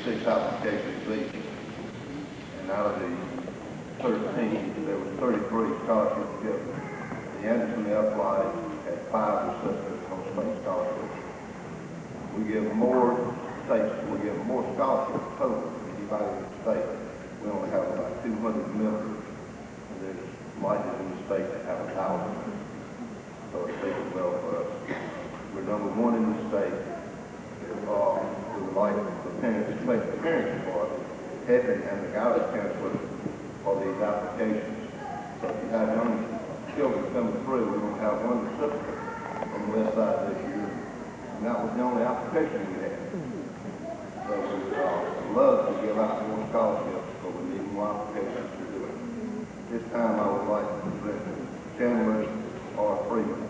6 applications each. And out of the 13, there were 33 scholarships given. The Anderson Athletic had 5 recipients on state scholarships. We give more scholarships total than anybody in the state. We only have about 200 members, and there's likely in the state to have 1,000. So it speaks well for us. We're number 1 in the state. We would like the parents to make the parents for heading and the guidance counselors for these applications. So if you have young children coming through, we're going to have 1 recipient from the west side this year. And that was the only application we had. So we would love to give out more scholarships, but we need more applications to do it. This time I would like to present Chandler R. Freeman.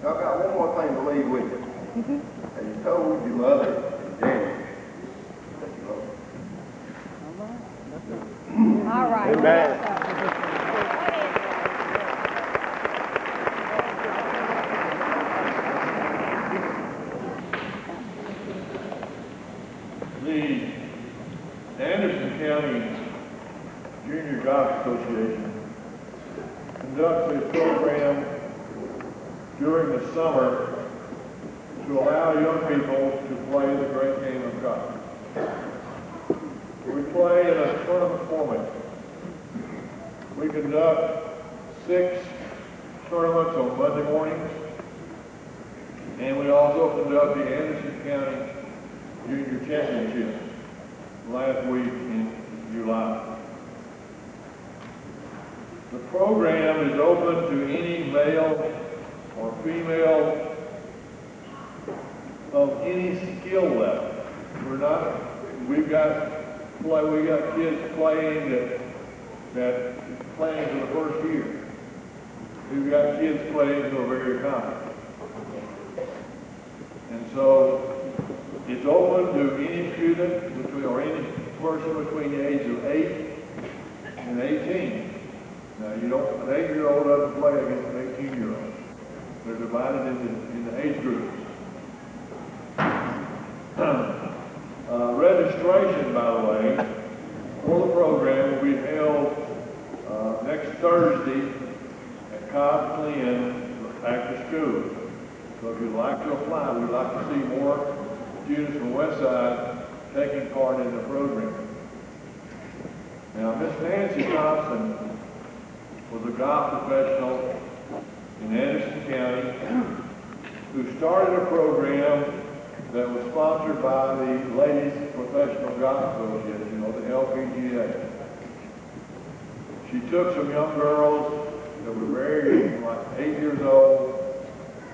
I've got one more thing to leave with you. As you told you love it in January, that you love it. All right. Amen. The Anderson County Junior Golf Association conducts a program during the summer to allow young people to play the great game of golf. We play in a tournament format. We conduct 6 tournaments on Monday mornings, and we also conduct the Anderson County Junior Championship last week in July. The program is open to any male or female of any skill level. We got kids playing that playing for the first year. We've got kids playing who are very accomplished. And so it's open to any student or any person between the age of 8 and 18. Now an 8-year-old doesn't play against an 18-year-old. They're divided into age groups. Registration, by the way, for the program will be held next Thursday at Cobb Glen after school. So if you'd like to apply, we'd like to see more students from Westside taking part in the program. Now, Miss Nancy Thompson was a golf professional in Anderson County who started a program that was sponsored by the Ladies Professional Golf Association, or the LPGA. She took some young girls that were very young, like 8 years old,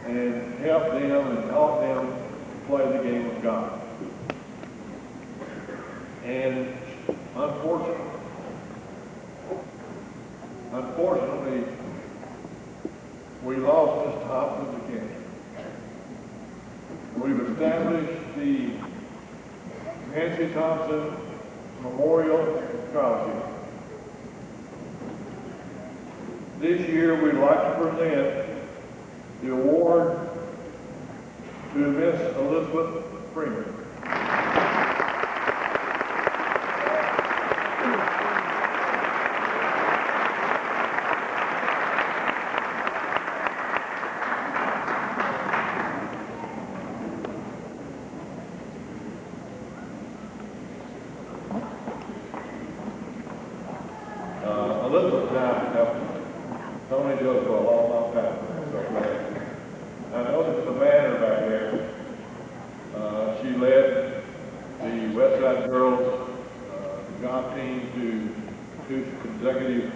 and helped them and taught them to play the game of golf. And unfortunately, we lost Miss Thompson to cancer. We've established the Nancy Thompson Memorial Scholarship. This year, we'd like to present the award to Miss Elizabeth Freeman. Elizabeth now, Tony does for a long, long time. So I noticed the banner back there. She led the Westside girls golf team to 2 consecutive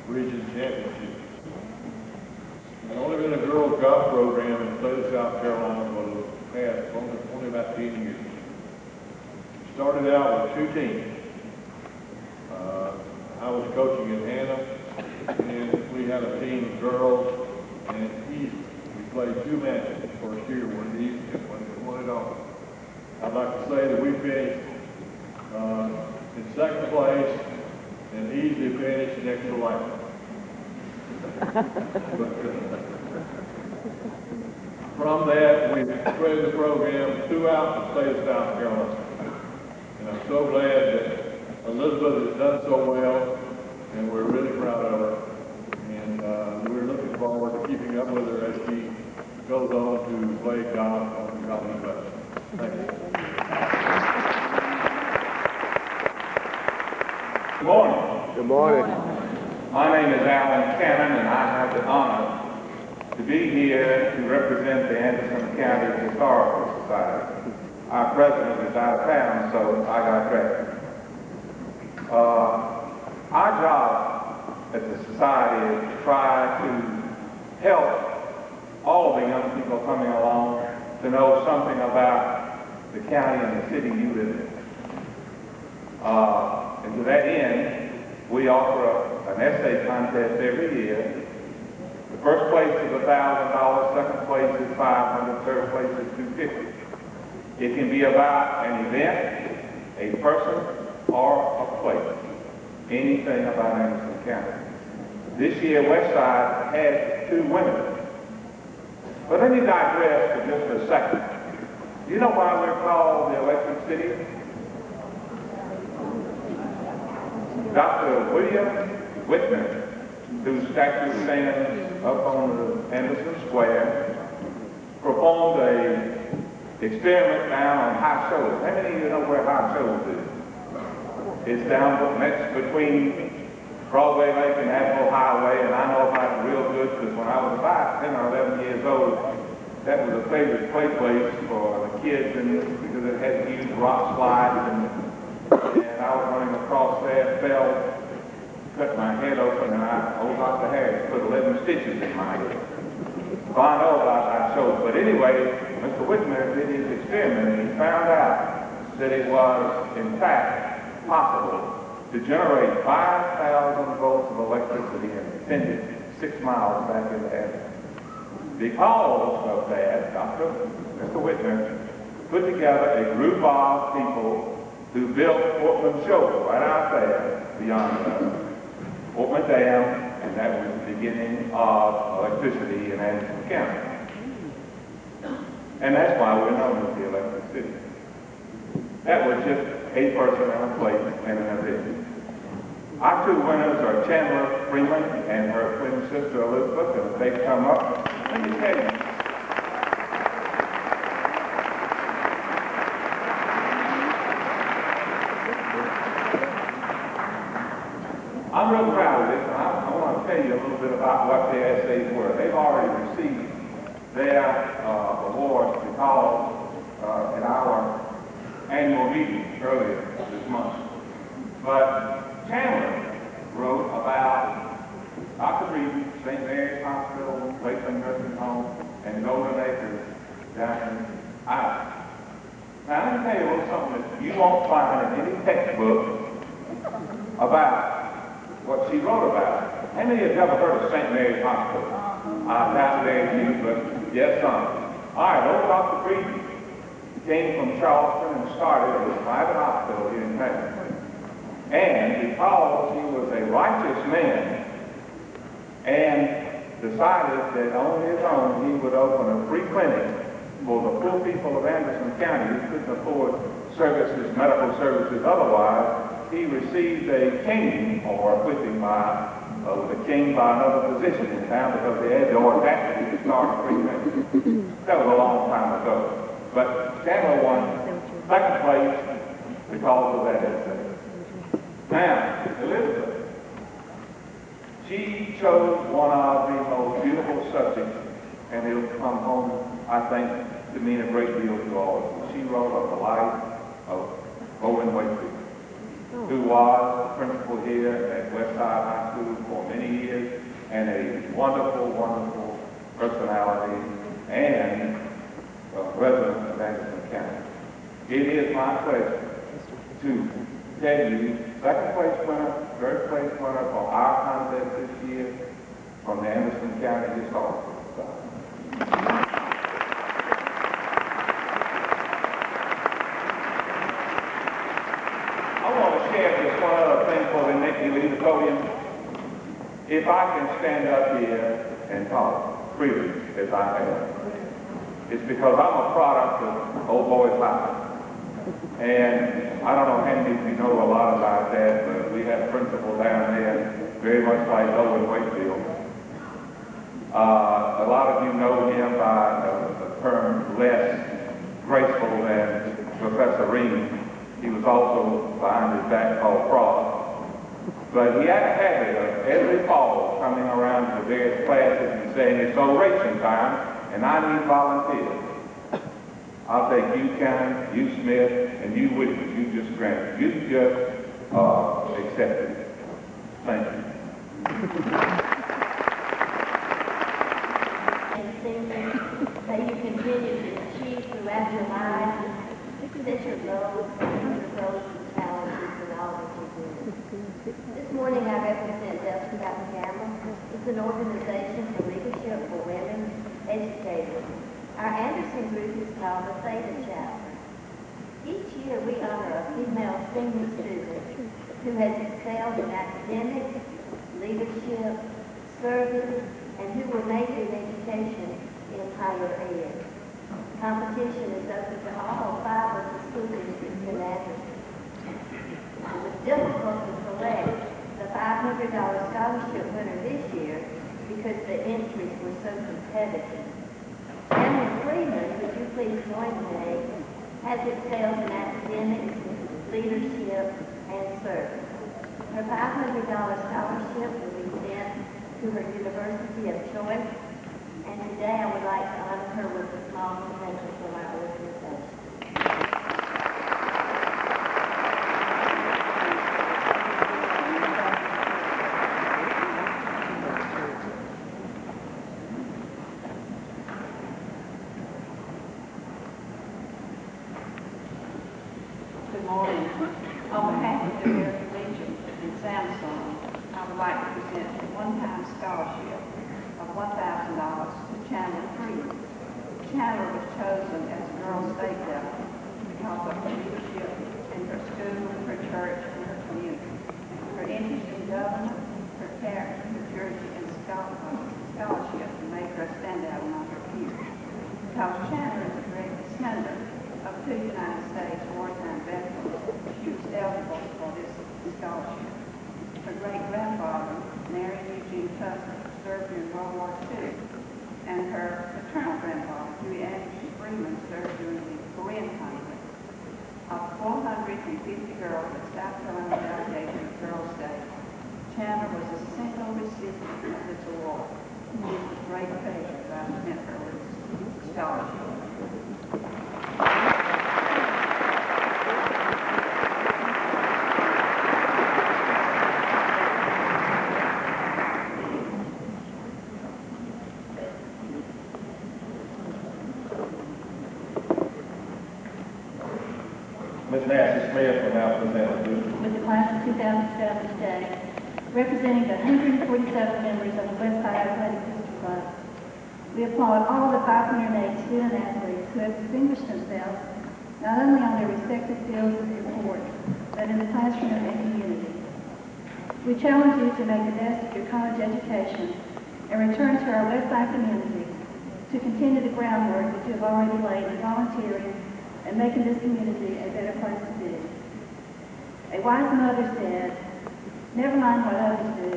region championships. There's only been a girls golf program in the state of South Carolina for the past only about 10 years. Started out with 2 teams. I was coaching in Hannah, and we had a team of girls, and we played 2 matches first year. When second place, and easily finished next to last. From that, we spread the program throughout the state of South Carolina. And I'm so glad that Elizabeth has done so well, and we're really proud of her. And we're looking forward to keeping up with her as she goes on to play golf on the college level. Thank you. Good morning. Good morning. My name is Alan Cannon, and I have the honor to be here to represent the Anderson County Historical Society. Our president is out of town, so I got credit. Our job at the society is to try to help all of the young people coming along to know something about the county and the city you live in. And to that end, we offer an essay contest every year. The first place is $1,000, second place is $500, third place is $250. It can be about an event, a person, or a place. Anything about Anderson County. This year, Westside had 2 winners. But let me digress for just a second. Do you know why we're called the Electric City? Dr. William Whitmer, whose statue stands up on the Anderson Square, performed a experiment down on High Shoals. How many of you know where High Shoals is? It's down next between Broadway Lake and Admiral Highway, and I know about it real good because when I was about 10 or 11 years old, that was a favorite play place for the kids, and because it had huge rock slides, and I was running across there, fell, cut my head open, and old Dr. Harris put 11 stitches in my head. So I know about High Shoals. But anyway, Mr. Whitmer did his experiment, and he found out that it was, in fact, possible to generate 5,000 volts of electricity and send it 6 miles back in the air. Because of that, Mr. Whitmer put together a group of people who built Portland Shoals right out there beyond Portland Dam, and that was the beginning of electricity in Anderson County. And that's why we're known as the Electric City. That was just a person and a place and an event. Our 2 winners are Chandler Freeman and her twin sister Elizabeth, and if they come up, let me tell you. I'm real proud of this, and I want to tell you a little bit about what their essays were. They've already received their awards because at our annual meeting earlier this month. But Chandler wrote about Dr. Reed, St. Mary's Hospital, Lakeland Nursing Home, and Golden Acres down in Iowa. Now let me tell you a little something that you won't find in any textbook about what she wrote about. How many of you ever heard of St. Mary's Hospital? I doubt very few, but yes, some. All right, old Dr. Reed came from Charleston and started a private hospital here in Texas. And because he was a righteous man and decided that on his own he would open a free clinic for the poor people of Anderson County who couldn't afford services, medical services otherwise, he received a caning or whipping by the king by another physician in town because they had the audacity to start a free clinic. That was a long time ago. But Chandler won second place because of that essay. Now, Elizabeth, she chose one of the most beautiful subjects, and it'll come home, I think, to mean a great deal to all of us. She wrote of the life of Owen Wakefield, who was the principal here at Westside High School for many years, and a wonderful, wonderful personality, and a resident of Anderson County. It is my pleasure to tell you second place winner, third place winner for our contest this year from the Anderson County Historical Society. I want to share this Nick, you leave the podium. If I can stand up here and talk freely as I am, it's because I'm a product of Old Boys High. And I don't know how many of you know a lot about that, but we have a principal down there, very much like Owen Wakefield. A lot of you know him by a term less graceful than Professor Reed. He was also behind his back called Frost. But he had a habit of every fall coming around to the various classes and saying, it's oration time, and I need volunteers. I'll take you, Cannon, you, Smith, and you, Williams. You just granted. You just accepted it. Thank you. And seniors, that you continue to achieve throughout your life, set your goals and challenges in all that you do. This morning I represent Delta Kappa Gamma. It's an organization for leadership for women educators. Our Anderson group is called the Theta Chapter. Each year we honor a female senior student who has excelled in academics, leadership, service, and who will major in education in higher ed. Competition is open to all 5 of the school districts in Anderson. It was difficult to select the $500 scholarship winner this year because the entries were so competitive. Cameron Freeman, would you please join me, has excelled in academics, leadership, and service. Her $500 scholarship will be sent to her university of choice, and today I would like to honor her with a small memento from our organization. Good morning. On behalf of the American Legion and Samsung, I would like to present a one-time scholarship of $1,000 to Chandler Freeman. Chandler was chosen as a Girl State Devil because of her leadership in her school, her church, and her community. Her interest in government, her character, maturity, and scholarship made her stand out among her peers. Because Chandler is a direct descendant of 2 United States wartime veterans, she was eligible for this scholarship. Her great-grandfather, Mary Eugene Custer, served in World War II, and her paternal grandfather, Huey Anderson Freeman, served during the Korean conflict. Of 450 girls at South Carolina delegation of Girl State, Chandler was a single recipient of this award. It is with great pleasure that I present her with this scholarship. Ms. Nancy Smith will now present the district. With the class of 2007 today, representing the 147 members of the Westside High School Class, we applaud all the 508 student athletes who have distinguished themselves not only on their respective fields of sport, but in the classroom and community. We challenge you to make the best of your college education and return to our Westside community to continue the groundwork that you have already laid in volunteering and making this community a better place to be. A wise mother said, never mind what others do.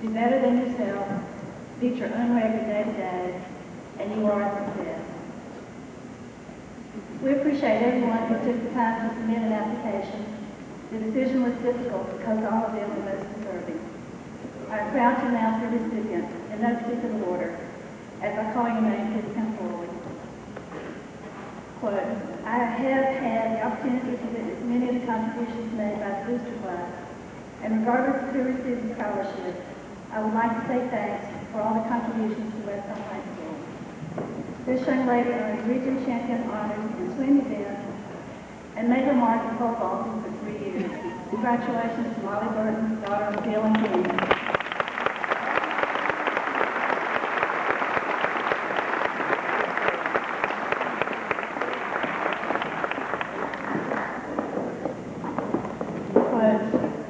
Do better than yourself, beat your own record day to day, and you are a success. We appreciate everyone who took the time to submit an application. The decision was difficult because all of them were most deserving. I am proud to announce the recipient in no particular order. As I call your name, please come forward. Quote, I have had the opportunity to witness many of the contributions made by the booster class, and regardless of who received the scholarship, I would like to say thanks for all the contributions to Westside High School. This young lady earned region champion honors in swim events and made her mark in pole vaulting for 3 years. Congratulations to Molly Burton, daughter of Bill and Kim.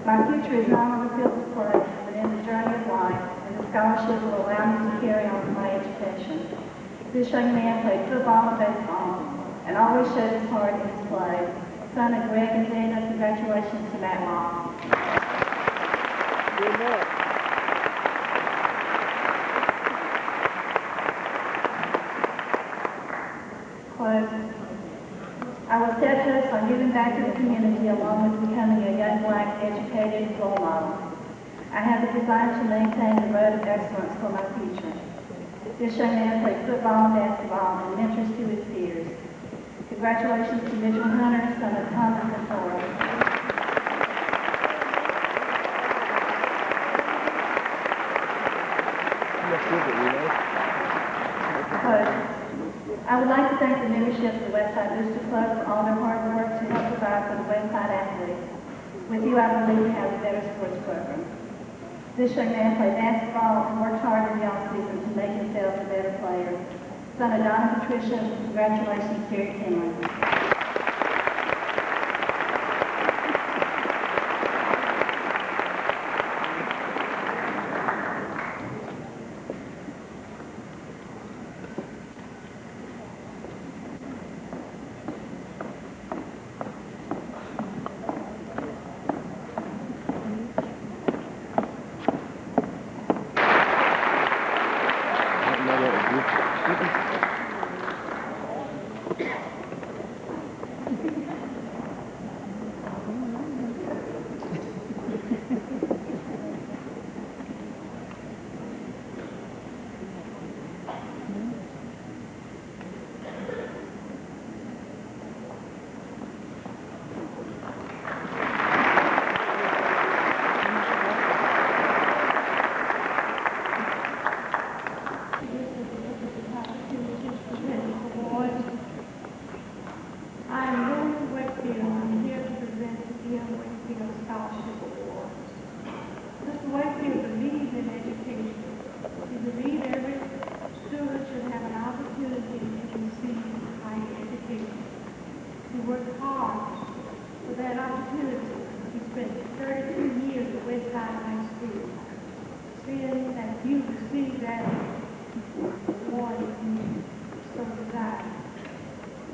My future is not on the field of play, but in the journey of life, and the scholarship will allow me to carry on my education. This young man played football and baseball, and always showed his heart in his play. Son of Greg and Dana, congratulations to Matt Long. Close. I was steadfast on giving back to the community along with becoming a young black educated role model. I have the desire to maintain the road of excellence for my future. This young man played football and basketball and mentors to his peers. Congratulations to Mitchell Hunter, son of Thomas and Thor. I would like to thank the membership of the Westside Booster Club for all their hard work to help provide for the Westside athletes. With you, I believe we have a better sports program. This young man played basketball and worked hard in the off-season to make himself a better player. Son of Donna and Patricia, congratulations, Terry Kinley. Worked hard for that opportunity. He spent 32 years at Westside High School. Seeing that you received that award, so desire.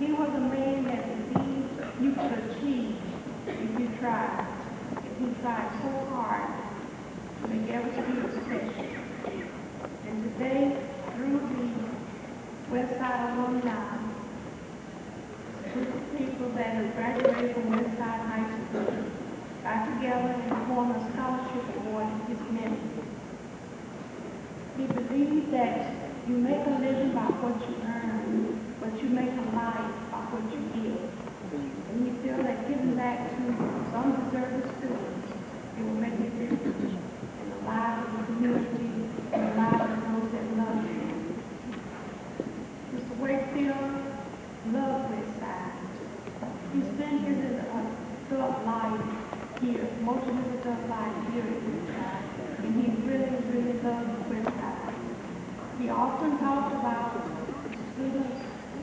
He was a man that believed you could achieve if you tried. If he tried so hard to make every student special. And today, through the Westside alumni, people that have graduated from Westside High School got together and formed a scholarship award in his memory. He believed that you make a living by what you earn, but you make a life by what you give. And he feel that giving back to some deserving students, it will make a difference in the lives of the community and the lives of those that love you. Mr. Wakefield loved Westside. He spent his adult life here, most of his adult life here at Westside, and he really, really loved Westside. He often talked about students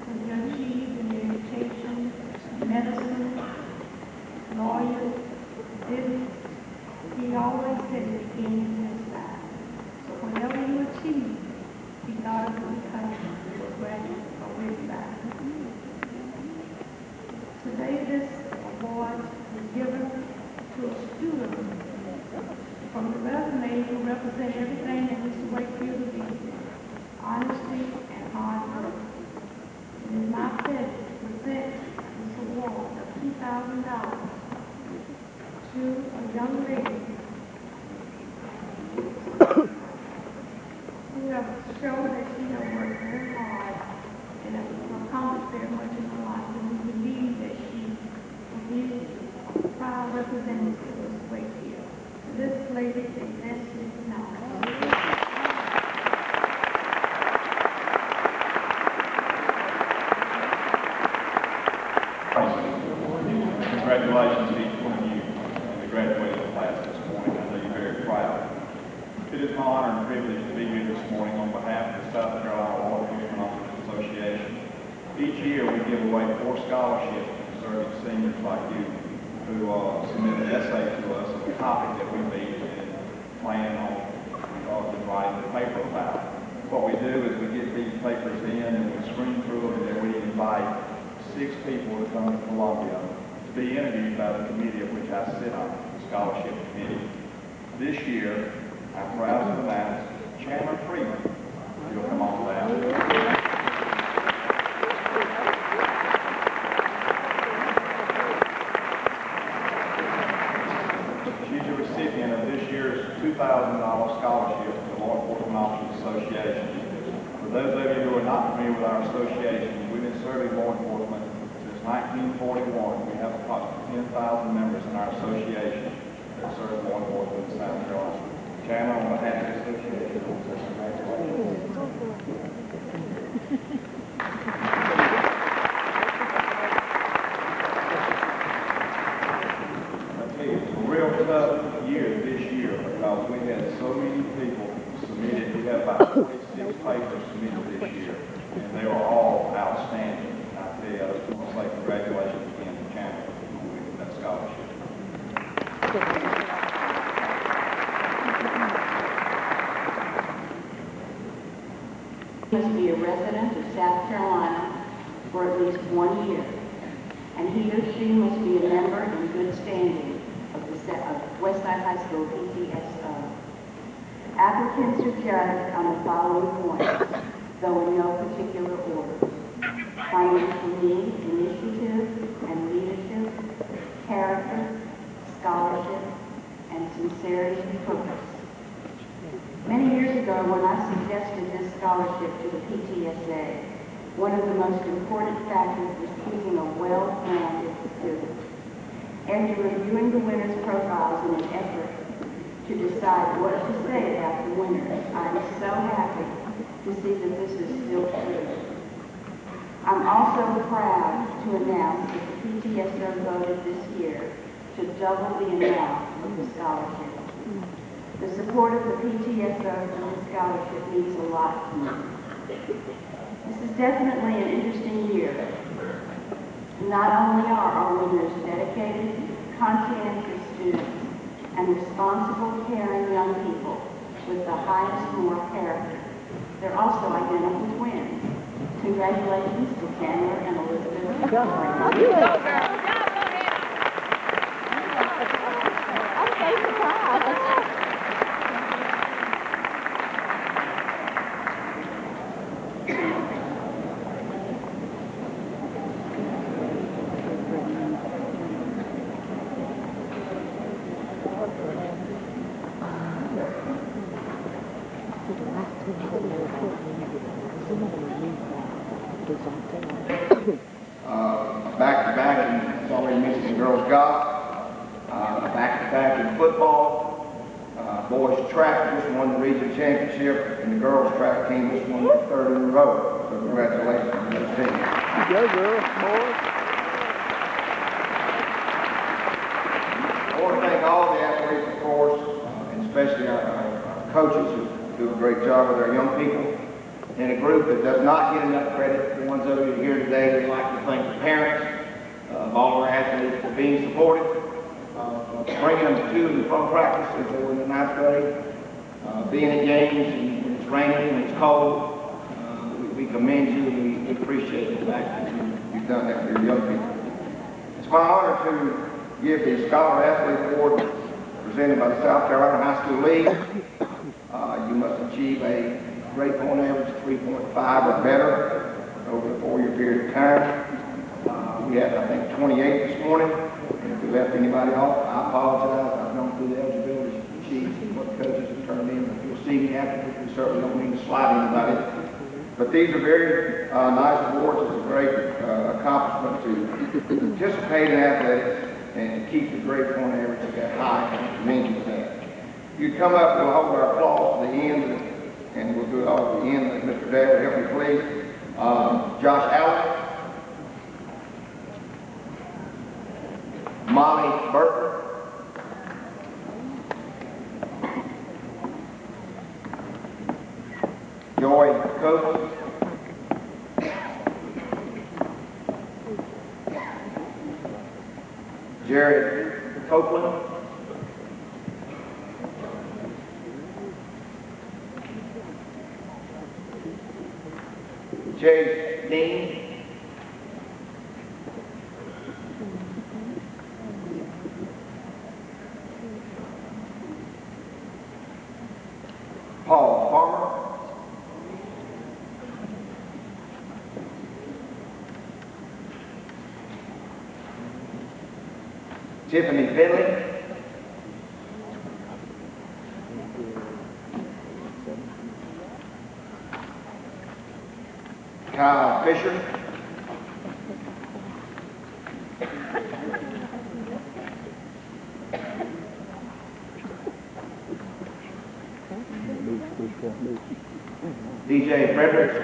and their achievements in their education, medicine, lawyers, business. He always said it began in Westside. So whatever you achieve, he thought it would because you were graduate of Westside. Today, this award is given to a student from the resume who represent everything that Mr. Wakefield did, honesty and hard work. It is my pleasure to present this award of $2,000 to a young lady who has shown that she has worked very hard and has accomplished very much in her life. And we believe that she will be a proud representative of this Wakefield. This lady is Leslie Knowles. Congratulations to each one of you and the graduating class this morning. I know you're very proud. It is my honor and privilege to be here this morning on behalf of the South Carolina Law Enforcement Officers Association. Each year we give away 4 scholarships to deserving seniors like you. who submitted an essay to us of a topic that we meet and plan on writing the paper about. What we do is we get these papers in and we screen through them, and then we invite 6 people to come to Columbia to be interviewed by the committee of which I sit on, the scholarship committee. This year, I'm proud to announce Chandler Freeman. You'll come on down. She's a recipient of this year's $2,000 scholarship to the Law Enforcement Officers Association. For those of you who are not familiar with our association, we've been serving law enforcement since 1941. We have approximately 10,000 members in our association that serve law enforcement in South Carolina. Chandler, on behalf of the association, it's a real tough year this year because we had so many people submitted. We had about 46 papers submitted this year, and they were all outstanding. I tell you, I just want to say congratulations again to Chandler with that scholarship. Must be a resident of South Carolina for at least 1 year, and he or she must be a member in good standing of Westside High School PTSO. Applicants are judged on the following points, though in no particular order: financial need, initiative and leadership, character, scholarship, and sincerity of purpose. Many years ago, when I suggested this scholarship to the PTSA, one of the most important factors was choosing a well-rounded student. After reviewing the winners' profiles in an effort to decide what to say about the winners, I am so happy to see that this is still true. I'm also proud to announce that the PTSO voted this year to double the amount of the scholarship. The support of the PTSO for the scholarship means a lot to me. This is definitely an interesting year. Not only are our winners dedicated, conscientious students and responsible, caring young people with the highest moral character, they're also identical twins. Congratulations to Chandler and Elizabeth. Go, girl. I'm so surprised. Back-to-back in, it's already mentioned, the girls golf, back-to-back in football, boys track just won the region championship, and the girls track team just won their 3rd in a row. So congratulations to those teams. Go, girls, boys. I want to thank all the athletes, of course, and especially our coaches who do a great job with our young people. In a group that does not get enough credit, the ones of you here today, we'd like to thank the parents of all our athletes for being supportive, bringing them to and from practice as they were in the 9th grade, being at games when it's raining and it's cold. We commend you and we appreciate the fact that you've done that for your young people. It's my honor to give the Scholar Athlete Award presented by the South Carolina High School League. You must achieve a grade point average 3.5 or better over the 4-year period of time. We had, I think, 28 this morning. And if we left anybody off, I apologize. I've gone through the eligibility sheets and what coaches have turned in. If you'll see me after, we certainly don't mean to slide anybody. But these are very nice awards. It's a great accomplishment to participate in athletics and to keep the grade point average that high. I commend you for that. You come up, we'll hold our applause to the end, and we'll do it all at the end. Mr. Dale, help me please. Josh Allen, Molly Burton, Joy Coates, Jared Copeland. Chase Dean. Paul Farmer. Tiffany Finley. Kyle Fisher. DJ Fredericks.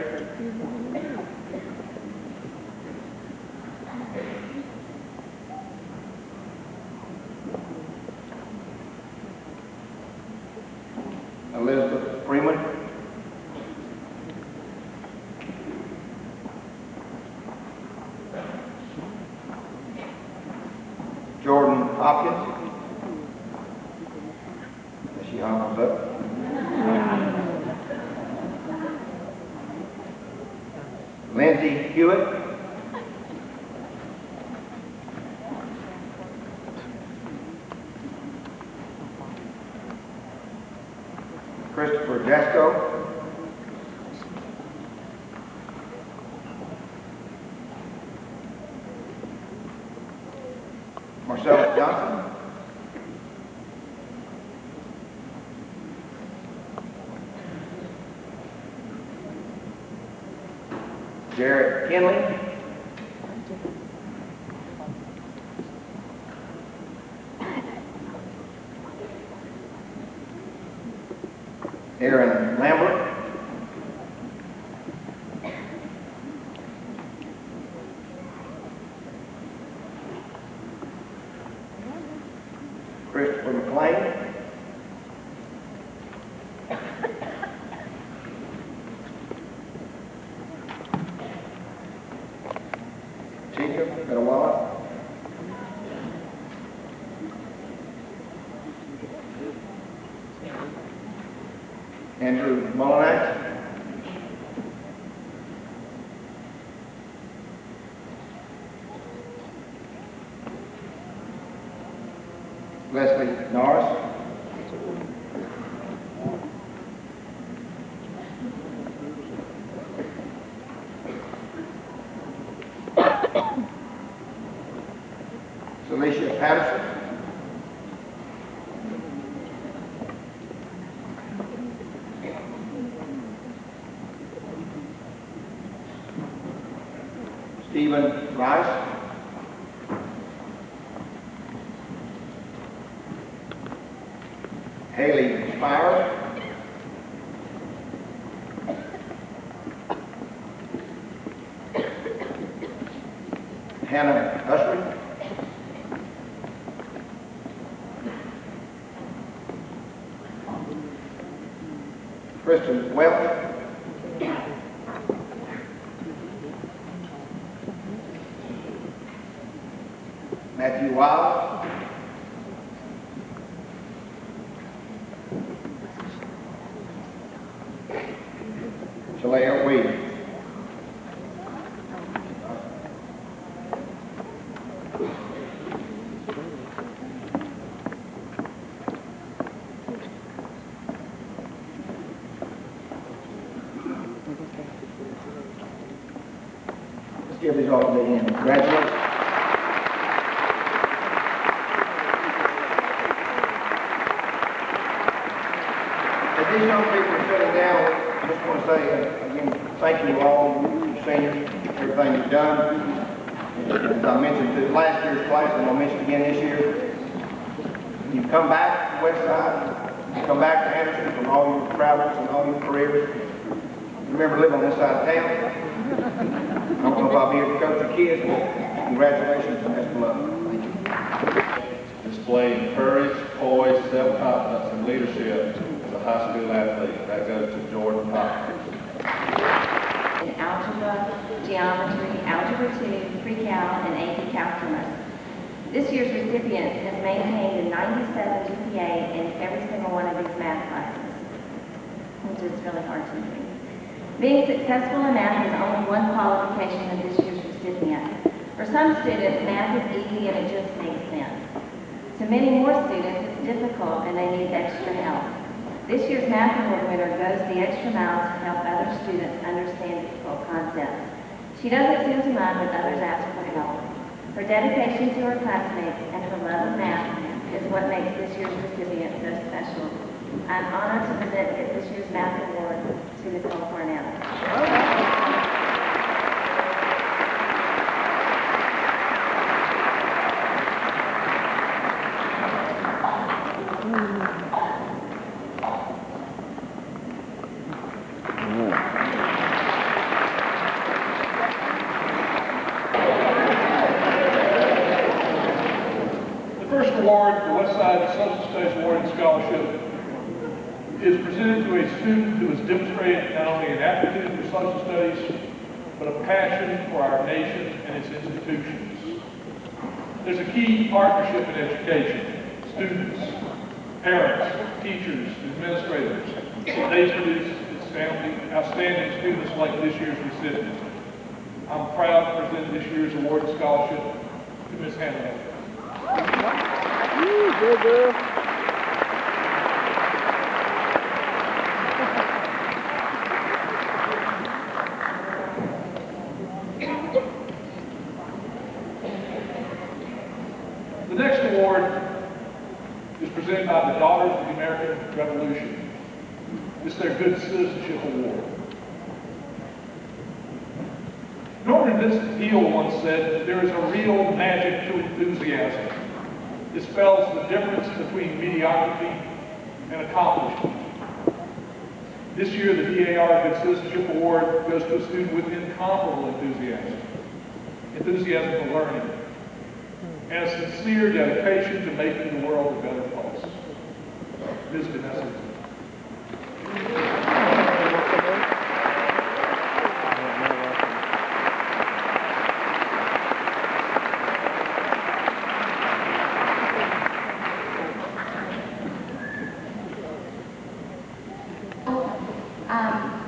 Elizabeth Freeman. Jordan Hopkins. As she hobbles up. Lindsay Hewitt. Christopher Jasco. Marcellus Johnson. Jarrett Kinley. Aaron Lambert. Christopher McLean. Chica Metawala. Andrew Molinax. Leslie Norris. Celicia Patterson. Stephen Rice. Haley Spire. Hannah Usry. Kristen Welch. Matthew Wild. Shalea Williams. Let's give these all to the end. Congratulations. As these young people are sitting down, I just want to say again, thank you all, you seniors, everything you've done. As I mentioned to last year's class, and I'll mention again this year, you've come back to Westside, you come back to Anderson from all your travels and all your careers. Remember living on this side of town. I don't know if I'll be able to coach your kids, but congratulations and best of luck. Thank you. Displaying courage, poise, self-confidence, and leadership as a high school athlete. That goes to Jordan Hopkins. In algebra, geometry, algebra 2, pre-cal, and AP calculus. This year's recipient has maintained a 97 GPA in every single one of his math classes, which is really hard to do. Being successful in math is only one qualification of this year's recipient. For some students, math is easy and it just makes sense. To many more students, it's difficult and they need extra help. This year's math award winner goes the extra mile to help other students understand difficult concepts. She doesn't seem to mind when others ask for help. Her dedication to her classmates and her love of math is what makes this year's recipient so special. I'm honored to present this year's math award to Nicole Cornell. The first award, the Westside Social Studies Award and Scholarship, is presented to a student who has demonstrated not only an aptitude for social studies, but a passion for our nation and its institutions. There's a key partnership in education. Students, parents, teachers, administrators, they produce outstanding students like this year's recipient. I'm proud to present this year's award and scholarship to Ms. Hannah. Good girl. The next award is presented by the Daughters of the American Revolution. It's their Good Citizenship Award. Norman Vincent Peale once said, "There is a real magic to enthusiasm. It spells the difference between mediocrity and accomplishment." This year, the DAR Good Citizenship Award goes to a student with incomparable enthusiasm for learning, and a sincere dedication to making the world a better place. Ms. Vanessa.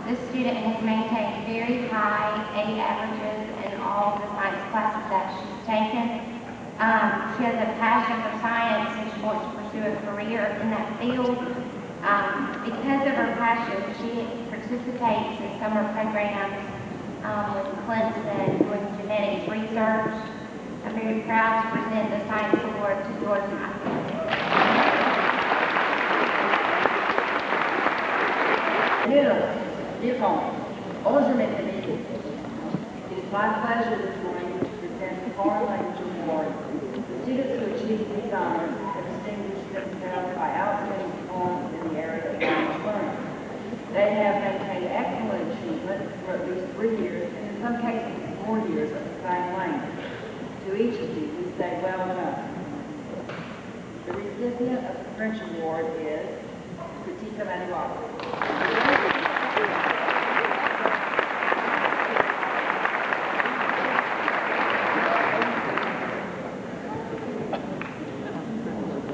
This student has maintained very high A averages in all the science classes that she's taken. She has a passion for science and she wants to pursue a career in that field. Because of her passion, she participates in summer programs with Clemson doing genetics research. I'm very proud to present the Science Award to Jordan High School. Dear Colin, bonjour mes amis. It is my pleasure this morning to present the Foreign Language Award. The students who achieve these honors have distinguished themselves by outstanding performance in the area of language learning. They have maintained excellent achievement for at least 3 years, and in some cases 4 years of the same language. To each of you, we say well done. The recipient of the French Award is Kritika Manuel.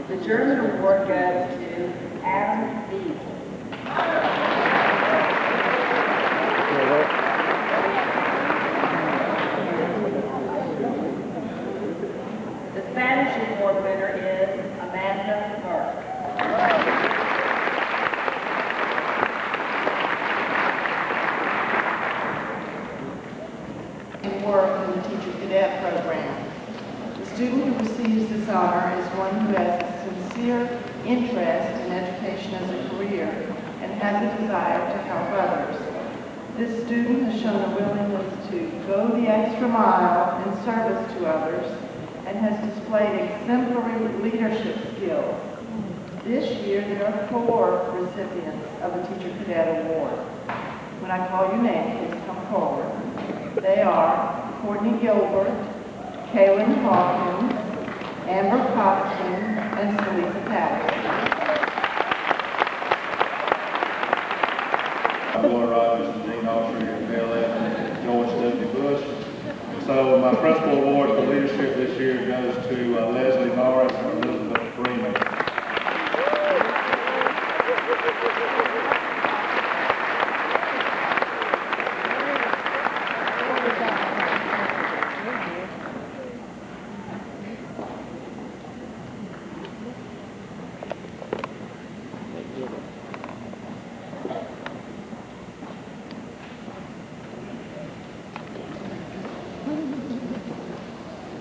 The German award goes to Adam B. The Spanish award winner is Amanda Burke. Work in the Teacher Cadet Program. The student who receives this honor is one who has a sincere interest in education as a career and has a desire to help others. This student has shown a willingness to go the extra mile in service to others and has displayed exemplary leadership skills. This year, there are 4 recipients of the Teacher Cadet Award. When I call your name, please come forward. They are Courtney Gilbert, Kaylin Hawkins, Amber Coxton, and Salisa Patterson. Laura Rogers, the Dean Officer here at KLF, George W. Bush. So my principal award for leadership this year goes to Leslie Norris and Elizabeth Freeman.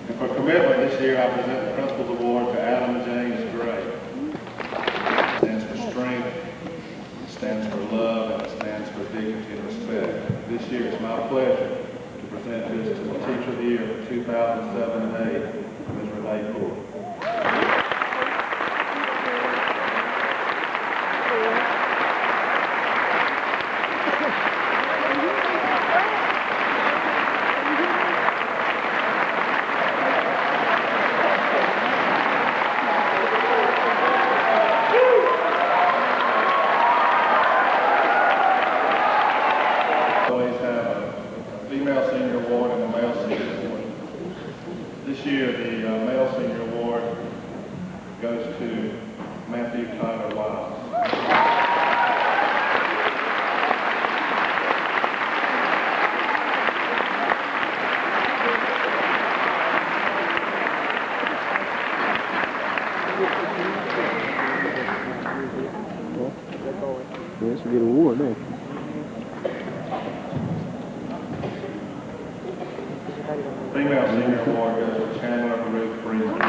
And for commitment this year, I present the Principal's Award to Adam James Gray. It stands for strength, it stands for love, and it stands for dignity and respect. This year, it's my pleasure to present this to the Teacher of the Year for 2007 and 8, Ms. Renee Poole. Always have a female senior award and a male senior award. This year, the male senior award goes to Matthew Tyler Wiles. Yes, we get a award there. Female senior award goes to Chandler Ruth Freeman.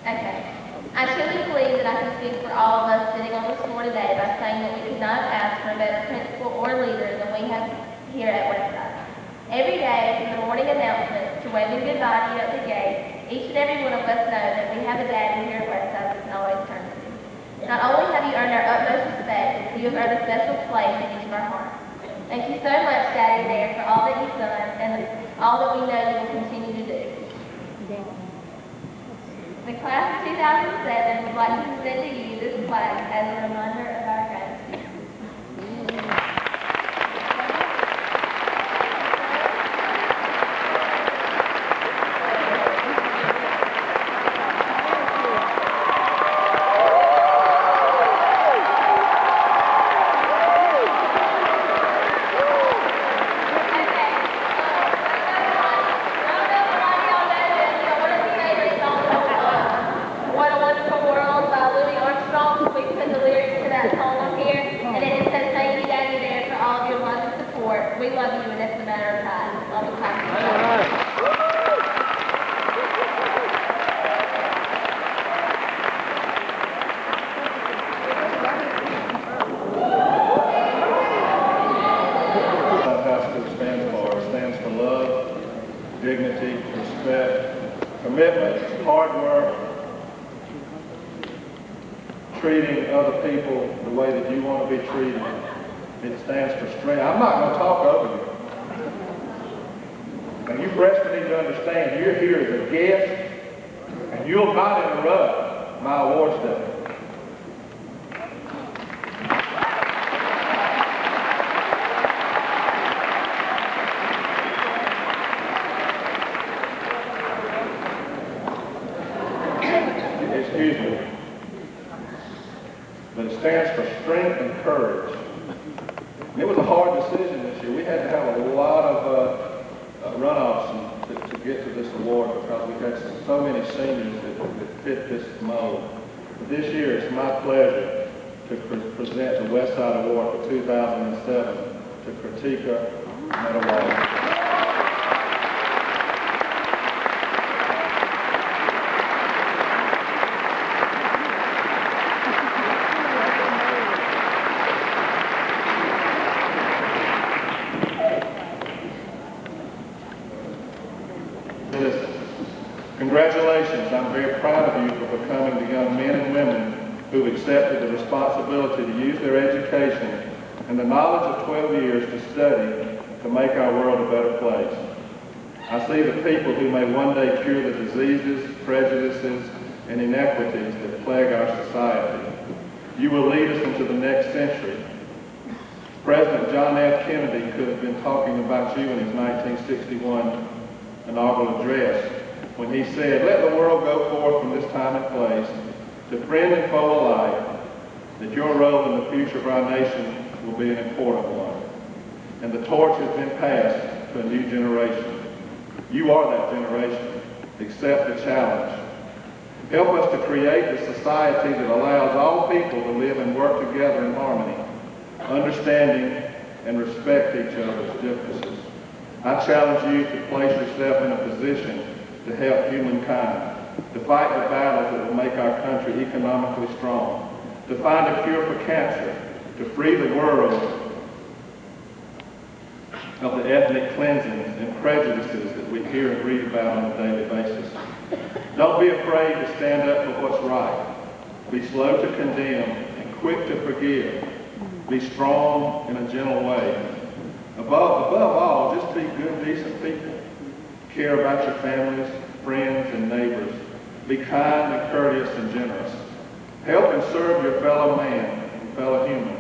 Okay. I truly believe that I can speak for all of us sitting on this floor today by saying that we could not ask for a better principal or leader than we have here at Westside. Every day, from the morning announcements to waving goodbye to you at the gate, each and every one of us know that we have a daddy here at Westside that we can always turn to. Not only have you earned our utmost respect, but you have earned a special place in each of our hearts. Thank you so much, Daddy, there, for all that you've done and all that we know you will continue to do. The class of 2007 would like to present to you this flag as a reminder of our gratitude. What a Wonderful World by Louis Armstrong. We put the lyrics to that song up here, and it says thank you, Daddy, there for all of your love and support. We love you, and it's a matter of time. Love and kindness. Westside High School stands for. It stands for love, dignity, respect, commitment, hard work, treating other people the way that you want to be treated. It stands for strength. I'm not going to talk over you. And you freshmen need to understand, you're here as a guest, and you'll not interrupt my awards day. Excuse me. But it stands for strength and courage. And it was a hard decision this year. We had to have a lot of runoffs to get to this award because we had so many seniors that fit this mold. But this year, it's my pleasure to present the Westside Award for 2007 to Kritika Medawala. Congratulations, I'm very proud of you for becoming the young men and women who've accepted the responsibility to use their education and the knowledge of 12 years to study to make our world a better place. I see the people who may one day cure the diseases, prejudices, and inequities that plague our society. You will lead us into the next century. President John F. Kennedy could have been talking about you in his 1961 inaugural address when he said, "Let the world go forth from this time and place to friend and foe alike, that your role in the future of our nation will be an important one. And the torch has been passed to a new generation. You are that generation. Accept the challenge. Help us to create the society that allows all people to live and work together in harmony, understanding and respect each other's differences. I challenge you to place yourself in a position to help humankind, to fight the battles that will make our country economically strong, to find a cure for cancer, to free the world of the ethnic cleansings and prejudices that we hear and read about on a daily basis. Don't be afraid to stand up for what's right. Be slow to condemn and quick to forgive. Be strong in a gentle way. Above all, just be good, decent people. Care about your families, friends, and neighbors. Be kind and courteous and generous. Help and serve your fellow man and fellow human.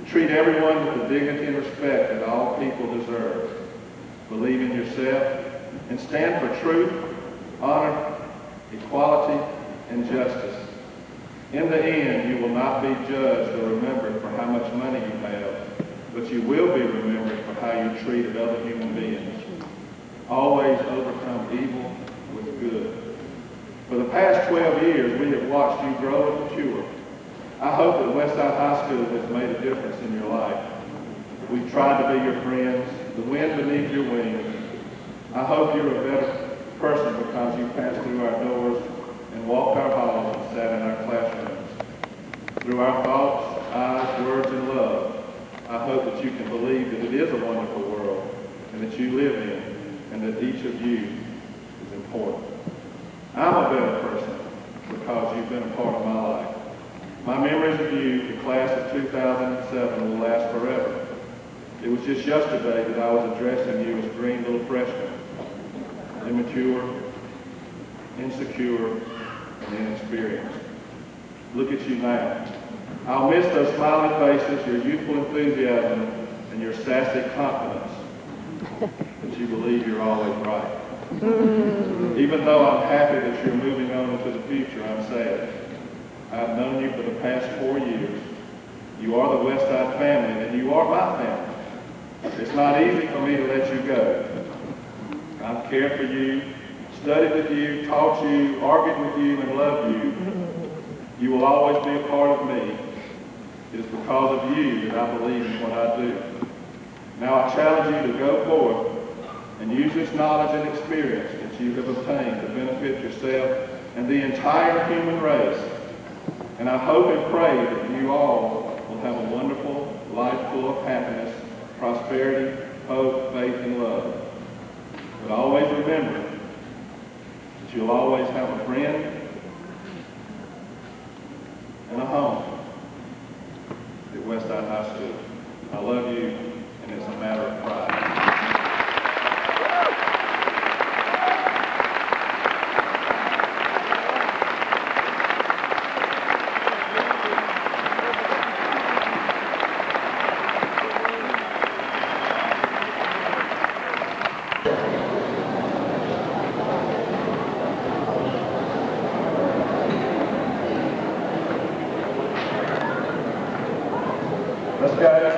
Treat everyone with the dignity and respect that all people deserve. Believe in yourself and stand for truth, honor, equality, and justice. In the end, you will not be judged or remembered for how much money you have, but you will be remembered for how you treated other human beings. Always overcome evil with good. For the past 12 years, we have watched you grow and mature. I hope that Westside High School has made a difference in your life. We've tried to be your friends, the wind beneath your wings. I hope you're a better person because you passed through our doors and walked our halls and sat in our classrooms. Through our thoughts, eyes, words, and love, I hope that you can believe that it is a wonderful world and that you live in and that each of you is important. I'm a better person because you've been a part of my life. My memories of you, the class of 2007, will last forever. It was just yesterday that I was addressing you as green little freshmen, immature, insecure, and inexperienced. Look at you now. I'll miss those smiling faces, your youthful enthusiasm, and your sassy confidence that you believe you're always right. Even though I'm happy that you're moving on into the future, I'm sad. I've known you for the past 4 years. You are the Westside family, and you are my family. It's not easy for me to let you go. I've cared for you, studied with you, taught you, argued with you, and loved you. You will always be a part of me. It is because of you that I believe in what I do. Now I challenge you to go forth and use this knowledge and experience that you have obtained to benefit yourself and the entire human race. And I hope and pray that you all will have a wonderful life full of happiness, prosperity, hope, faith, and love. But always remember that you'll always have a friend and a home at Westside High School. I love you, and it's a matter of pride. Let's go ahead.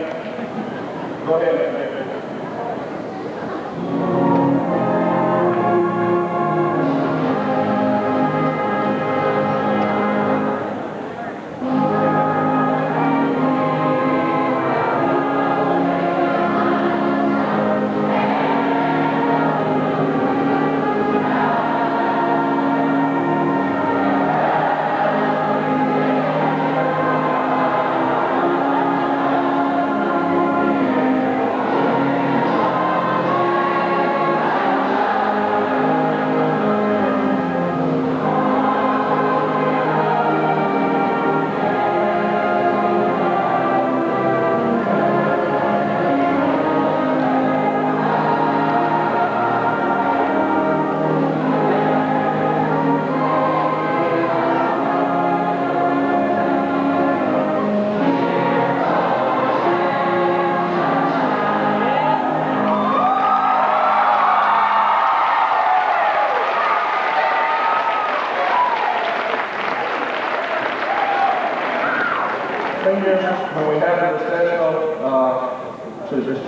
Seniors, when we have the recessional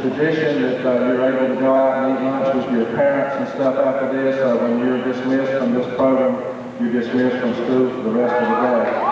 tradition that you're able to go out and eat lunch with your parents and stuff after this, when you're dismissed from this program, you're dismissed from school for the rest of the day.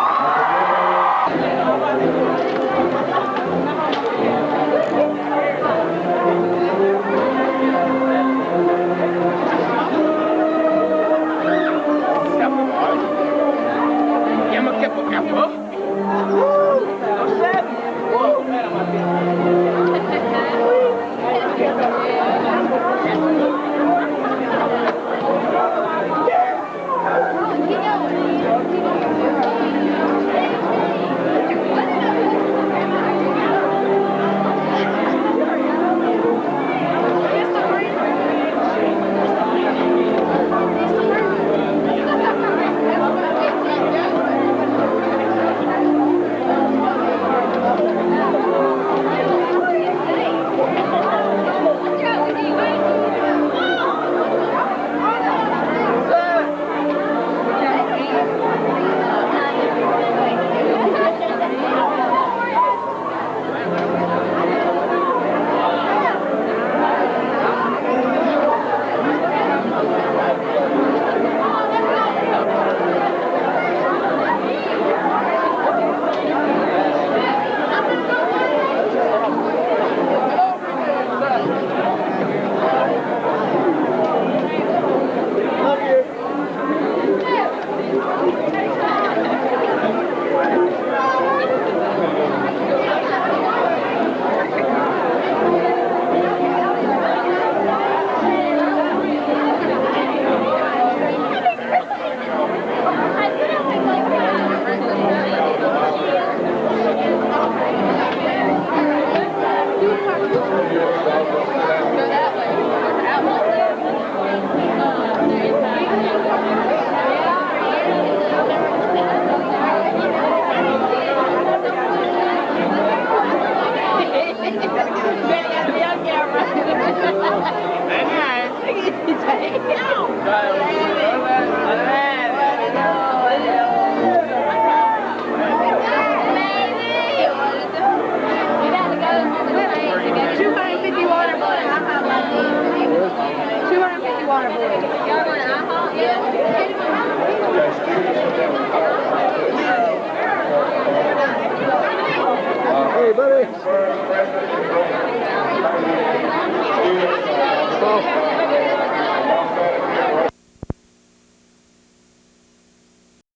Hey, buddy. First,